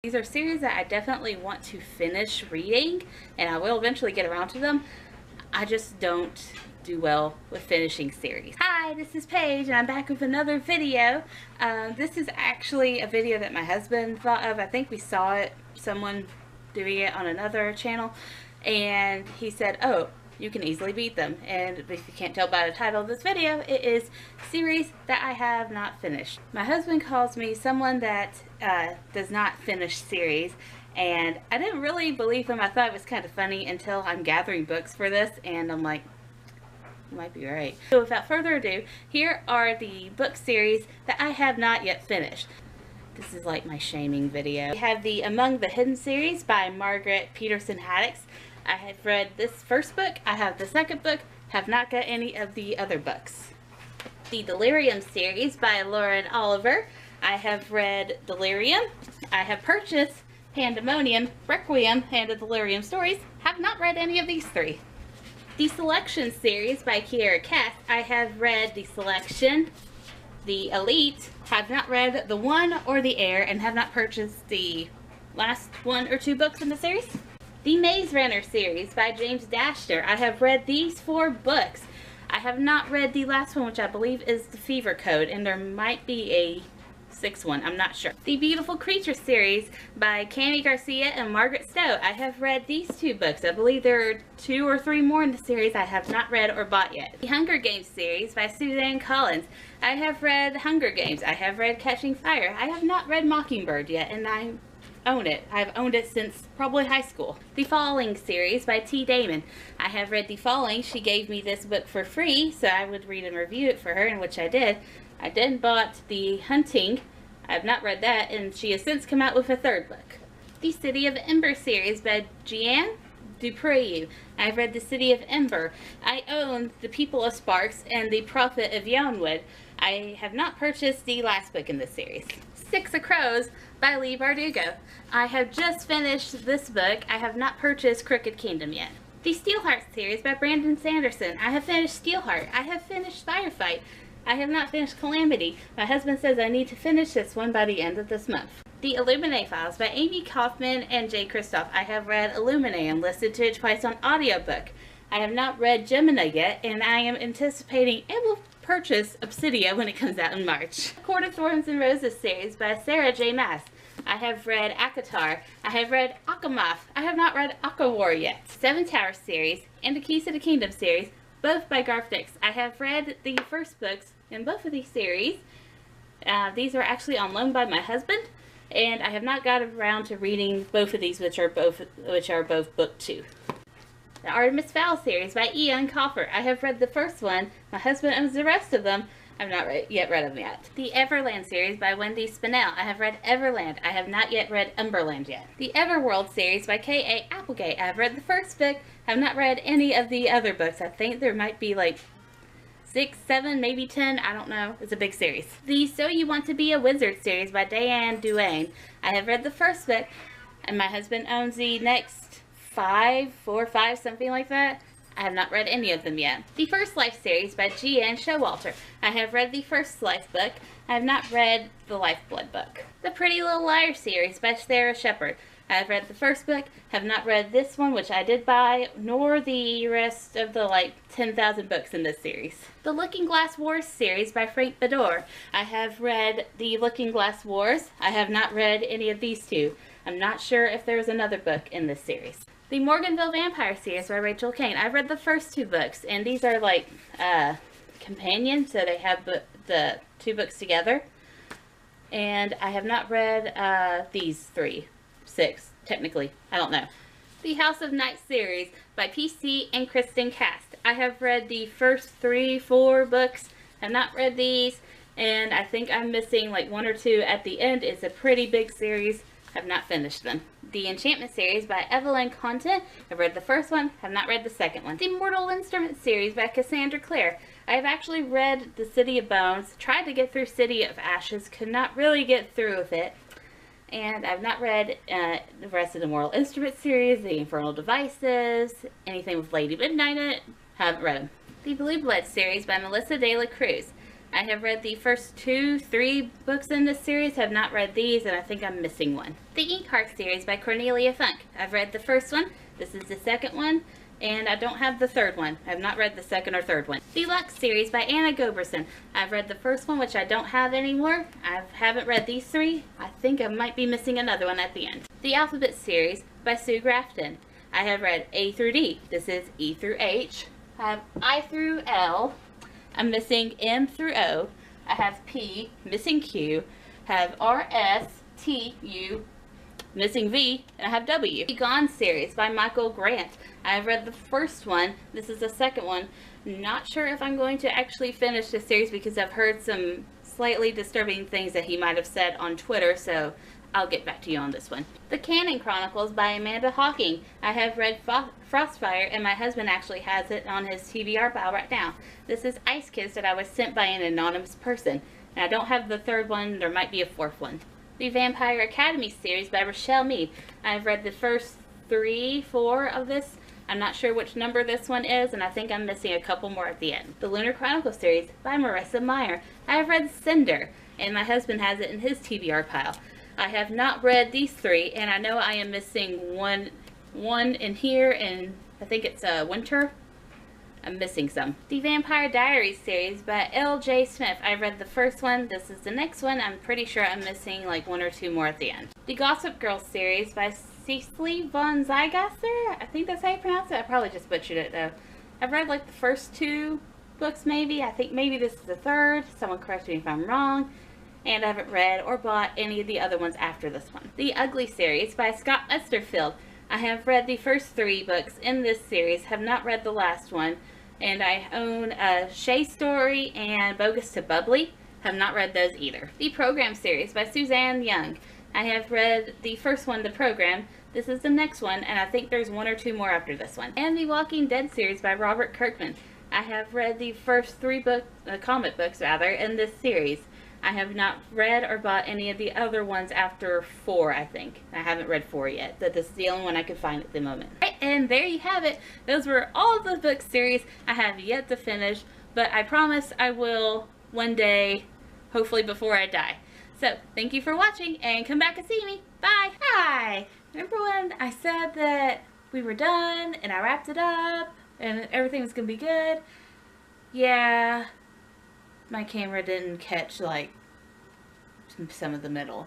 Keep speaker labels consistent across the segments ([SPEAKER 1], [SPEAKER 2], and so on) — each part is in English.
[SPEAKER 1] These are series that I definitely want to finish reading, and I will eventually get around to them. I just don't do well with finishing series. Hi, this is Paige, and I'm back with another video. This is actually a video that my husband thought of. I think we saw it, someone doing it on another channel, and he said, oh, you can easily beat them. And if you can't tell by the title of this video, it is series that I have not finished. My husband calls me someone that does not finish series, and I didn't really believe him. I thought it was kind of funny until I'm gathering books for this, and I'm like, you might be right. So without further ado, here are the book series that I have not yet finished. This is like my shaming video. We have the Among the Hidden series by Margaret Peterson Haddix. I have read this first book, I have the second book, have not got any of the other books. The Delirium series by Lauren Oliver. I have read Delirium, I have purchased Pandemonium, Requiem, and the Delirium stories. Have not read any of these three. The Selection series by Kiera Cass. I have read The Selection, The Elite, have not read The One or The Air, and have not purchased the last one or two books in the series. The Maze Runner series by James Dashner. I have read these 4 books. I have not read the last one, which I believe is The Fever Code, and there might be a 6th one, I'm not sure. The Beautiful Creature series by Cami Garcia and Margaret Stowe. I have read these 2 books. I believe there are 2 or 3 more in the series I have not read or bought yet. The Hunger Games series by Suzanne Collins. I have read Hunger Games. I have read Catching Fire. I have not read Mockingbird yet, and I own it. I've owned it since probably high school. The Falling series by T. Damon. I have read The Falling. She gave me this book for free, so I would read and review it for her, in which I did. I then bought The Hunting. I have not read that, and she has since come out with a 3rd book. The City of Ember series by Jeanne Dupreyu. I've read The City of Ember. I own The People of Sparks and The Prophet of Younwood. I have not purchased the last book in this series. Six of Crows by Leigh Bardugo. I have just finished this book. I have not purchased Crooked Kingdom yet. The Steelheart series by Brandon Sanderson. I have finished Steelheart. I have finished Firefight. I have not finished Calamity. My husband says I need to finish this one by the end of this month. The Illuminae Files by Amy Kaufman and Jay Kristoff. I have read Illuminae and listened to it twice on audiobook. I have not read Gemina yet, and I am anticipating it will purchase Obsidia when it comes out in March. Court of Thorns and Roses series by Sarah J. Maas. I have read Akatar. I have read Akamoth. I have not read Akawar yet. Seven Towers series and the Keys to the Kingdom series, both by Garth Nix. I have read the first books in both of these series. These are actually on loan by my husband, and I have not got around to reading both of these, which are both book 2. The Artemis Fowl series by Ian Coffer. I have read the first one. My husband owns the rest of them. I've not yet read them yet. The Everland series by Wendy Spinell. I have read Everland. I have not yet read Umberland yet. The Everworld series by K.A. Applegate. I have read the first book. I have not read any of the other books. I think there might be like 6, 7, maybe 10. I don't know. It's a big series. The So You Want to Be a Wizard series by Diane Duane. I have read the first book, and my husband owns the next 4 or 5, something like that. I have not read any of them yet. The First Life series by G.N. Showalter. I have read the First Life book. I have not read the Lifeblood book. The Pretty Little Liars series by Sarah Shepard. I have read the first book, have not read this one, which I did buy, nor the rest of the 10,000 books in this series. The Looking Glass Wars series by Frank Bador. I have read the Looking Glass Wars. I have not read any of these 2. I'm not sure if there's another book in this series. The Morganville Vampire series by Rachel Kane. I've read the first 2 books, and these are companions, so they have the 2 books together. And I have not read these 6, technically. I don't know. The House of Night series by PC and Kristen Cast. I have read the first 3, 4 books. I've not read these, and I think I'm missing 1 or 2 at the end. It's a pretty big series. Have not finished them. The Enchantment series by Evelyn Content. I've read the first one, have not read the second one. The Mortal Instruments series by Cassandra Clare. I have actually read The City of Bones, tried to get through City of Ashes, could not really get through with it. And I've not read the rest of the Mortal Instruments series, The Infernal Devices, anything with Lady Midnight in it. Haven't read them. The Blue Blood series by Melissa De La Cruz. I have read the first 3 books in this series, have not read these, and I think I'm missing one. The Inkheart series by Cornelia Funk. I've read the first one, this is the second one, and I don't have the third one. I've not read the second or third one. The Lux series by Anna Goberson. I've read the first one, which I don't have anymore. I haven't read these 3. I think I might be missing another one at the end. The Alphabet series by Sue Grafton. I have read A through D. This is E through H. I have I through L. I'm missing M through O. I have P, missing Q. Have R, S, T, U, missing V, and I have W. The Gone series by Michael Grant. I've read the first one. This is the second one. Not sure if I'm going to actually finish this series because I've heard some slightly disturbing things that he might have said on Twitter, so I'll get back to you on this one. The Cannon Chronicles by Amanda Hawking. I have read Frostfire, and my husband actually has it on his TBR pile right now. This is Ice Kiss that I was sent by an anonymous person. And I don't have the third one. There might be a fourth one. The Vampire Academy series by Rochelle Mead. I've read the first 3, 4 of this. I'm not sure which number this one is, and I think I'm missing a couple more at the end. The Lunar Chronicle series by Marissa Meyer. I have read Cinder, and my husband has it in his TBR pile. I have not read these 3, and I know I am missing one in here, and I think it's Winter. I'm missing some. The Vampire Diaries series by L.J. Smith. I read the first one. This is the next one. I'm pretty sure I'm missing like 1 or 2 more at the end. The Gossip Girl series by Cecily von Zygasser. I think that's how you pronounce it. I probably just butchered it though. I've read like the first 2 books maybe. I think maybe this is the third. Someone correct me if I'm wrong. And I haven't read or bought any of the other ones after this one. The Ugly series by Scott Westerfeld. I have read the first 3 books in this series, have not read the last one, and I own Shea Story and Bogus to Bubbly. Have not read those either. The Program series by Suzanne Young. I have read the first one, The Program. This is the next one, and I think there's 1 or 2 more after this one. And the Walking Dead series by Robert Kirkman. I have read the first 3 comic books rather, in this series. I have not read or bought any of the other ones after 4, I think. I haven't read 4 yet. This is the only one I could find at the moment. Right, and there you have it. Those were all the book series I have yet to finish, but I promise I will one day, hopefully before I die. So, thank you for watching, and come back and see me. Bye! Hi! Remember when I said that we were done, and I wrapped it up, and everything was gonna be good? Yeah, my camera didn't catch like some of the middle.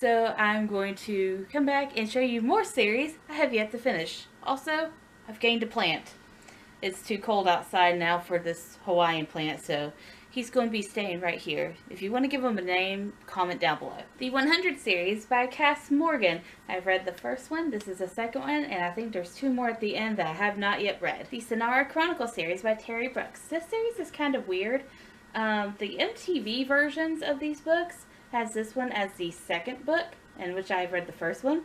[SPEAKER 1] So I'm going to come back and show you more series I have yet to finish. Also, I've gained a plant. It's too cold outside now for this Hawaiian plant, so he's going to be staying right here. If you want to give him a name, comment down below. The 100 series by Cass Morgan. I've read the first one, this is the second one, and I think there's 2 more at the end that I have not yet read. The Sonara Chronicle series by Terry Brooks. This series is kind of weird. The MTV versions of these books has this one as the second book, in which I've read the first one.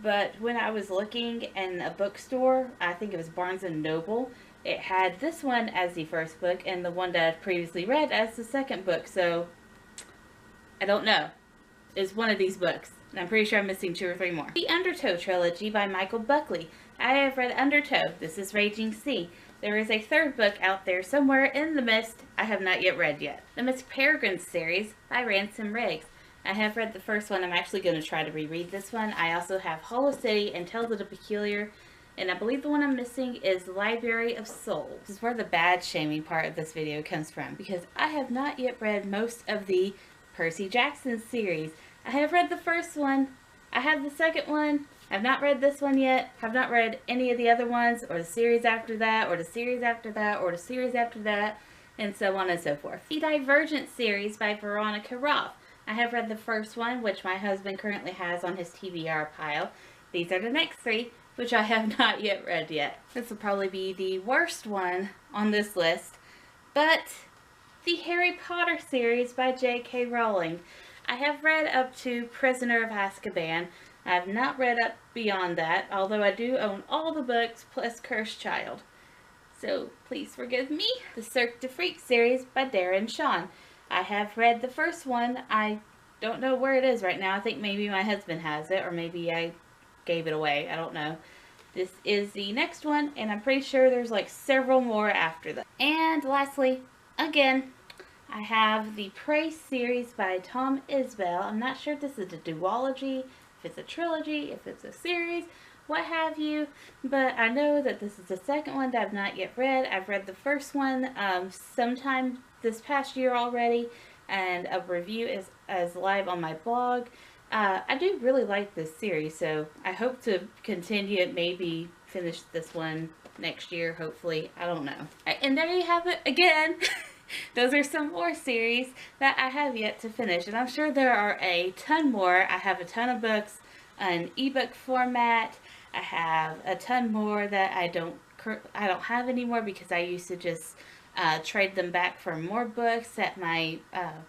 [SPEAKER 1] But when I was looking in a bookstore, I think it was Barnes & Noble, it had this one as the first book and the one that I've previously read as the second book. So, I don't know. It's one of these books. And I'm pretty sure I'm missing 2 or 3 more. The Undertow trilogy by Michael Buckley. I have read Undertow. This is Raging Sea. There is a 3rd book out there somewhere in the mist I have not yet read yet. The Miss Peregrine series by Ransom Riggs. I have read the first one. I'm actually going to try to reread this one. I also have Hollow City and Tales of the Peculiar. And I believe the one I'm missing is Library of Souls. This is where the bad shaming part of this video comes from, because I have not yet read most of the Percy Jackson series. I have read the first one. I have the second one. I've not read this one yet. Have not read any of the other ones, or the series after that, or the series after that, or the series after that, and so on and so forth. The Divergent series by Veronica Roth. I have read the first one, which my husband currently has on his TBR pile. These are the next 3, which I have not yet read yet. This will probably be the worst one on this list, but the Harry Potter series by J.K. Rowling. I have read up to Prisoner of Azkaban. I have not read up beyond that, although I do own all the books plus Cursed Child. So please forgive me. The Cirque du Freak series by Darren Shawn. I have read the first one. I don't know where it is right now. I think maybe my husband has it, or maybe I gave it away. I don't know. This is the next one, and I'm pretty sure there's like several more after that. And lastly, again, I have the Prey series by Tom Isbell. I'm not sure if this is a duology, if it's a trilogy, if it's a series, what have you, but I know that this is the second one that I've not yet read. I've read the first one sometime this past year already, and a review is live on my blog. I do really like this series, so I hope to continue it, maybe finish this one next year, hopefully. I don't know. And there you have it again. Those are some more series that I have yet to finish, and I'm sure there are a ton more. I have a ton of books in ebook format. I have a ton more that I don't have anymore because I used to just trade them back for more books at my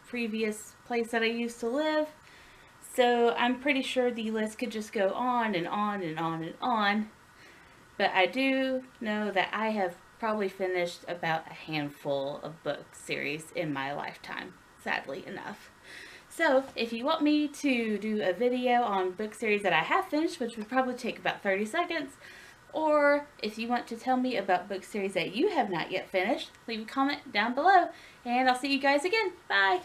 [SPEAKER 1] previous place that I used to live. So I'm pretty sure the list could just go on and on and on and on. But I do know that I have probably finished about a handful of book series in my lifetime, sadly enough. So if you want me to do a video on book series that I have finished, which would probably take about 30 seconds, or if you want to tell me about book series that you have not yet finished, leave a comment down below, and I'll see you guys again. Bye!